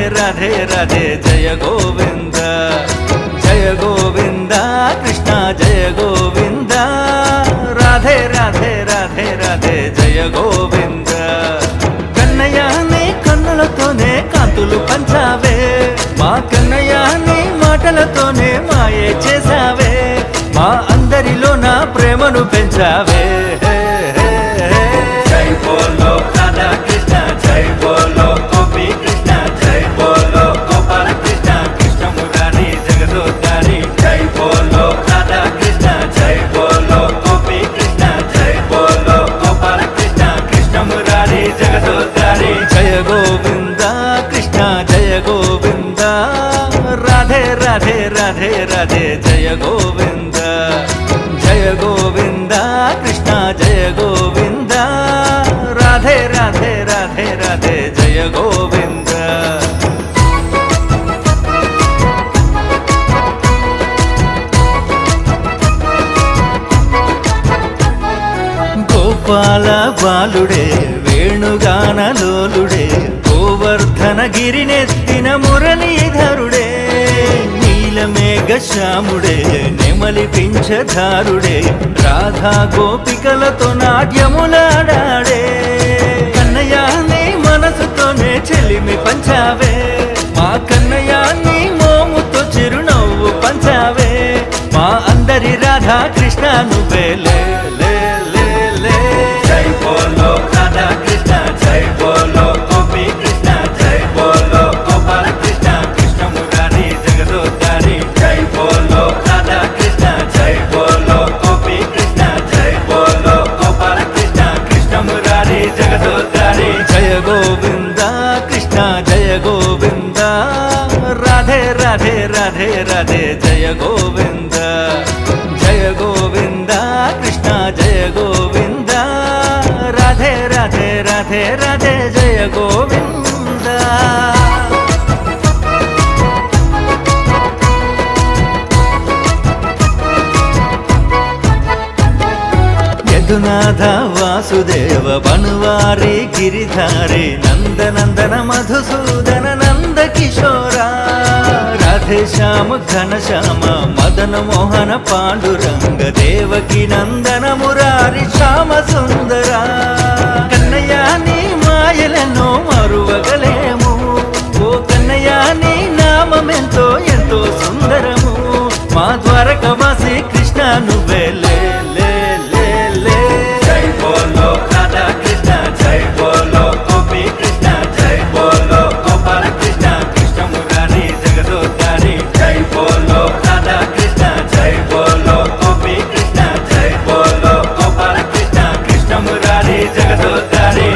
राधे राधे जय गोविंद कृष्ण जय गोविंद राधे राधे राधे राधे जय गोविंद कन्नయ్య నీ కన్నులతోనే కాంతులు పంచావే మా కన్నయ్య నీ మాటలతోనే మాయే చేసావే మా అందరిలో నా ప్రేమను పెంచావే జై బోలో రాధా కృష్ణ జై బోలో గోపీ కృష్ణ జై బోలో గోపాల కృష్ణ కృష్ణ మురారి జగదోద్ధారి జై బోలో రాధా కృష్ణ జై బోలో గోపీ కృష్ణ జై బోలో గోపాల కృష్ణ కృష్ణ మురారి జగదోద్ధారి జయ గోవింద కృష్ణ జయ గోవింద రాధే రాధే రాధే రాధే జయ గోవింద కృష్ణ జయ గోవింద రాధే రాధే రాధే రాధే జయ గోవింద గోపాల బాలుడే వేణుగానలోలుడే గోవర్ధన గిరినెత్తిన మురళీధరుడే నీలమేఘ శ్యాముడే నెమలి పింఛధారుడే రాధా గోపికలతో నాట్యములాడాడే కన్నయ్య నీ మనసుతోనే చెలిమి పంచావే మా కన్నయ్య నీ మోముతో చిరునవ్వు పంచావే మా అందరి రాధా కృష్ణ నువ్వే లే లే లే లే జై బోలో రాధా కృష్ణ జై బోలో గోపీ కృష్ణ జై బోలో గోపాల కృష్ణ కృష్ణ మురారి జగదోద్ధారి జై బోలో రాధా కృష్ణ జై బోలో గోపీ కృష్ణ జై బోలో గోపాల కృష్ణ కృష్ణ మురారి జగదోద్ధారి జయ గోవింద కృష్ణ జయ గోవింద రాధే రాధే రాధే రాధే జయ గోవింద కృష్ణ జయ గోవింద రాధే రాధే రాధే రాధే జయ గోవింద యదునాథ వాసుదేవ బనువారి గిరిధారి నందనందన మధుసూదన నంద కిశోరా రాధే శ్యామ ఘన శ్యామ మదన మోహన పాండురంగ దేవకి నందన మురారి శ్యామ సుందరా కన్నయ్య నీ మాయలను మరువగలేము ఓ కన్నయ్య నీ నామమెంతో ఎంతో సుందరము మా ద్వారకవాసి కృష్ణ నువ్వే లే లే లే లే జై బోలో రాధా కృష్ణ జై బోలో గోపీ కృష్ణ జై బోలో గోపాల కృష్ణ కృష్ణ మురారి జగదోద్ధారి జై బోలో రాధా కృష్ణ జై బోలో గోపీ కృష్ణ జై బోలో గోపాల కృష్ణ కృష్ణ మురారి జగదోద్ధారి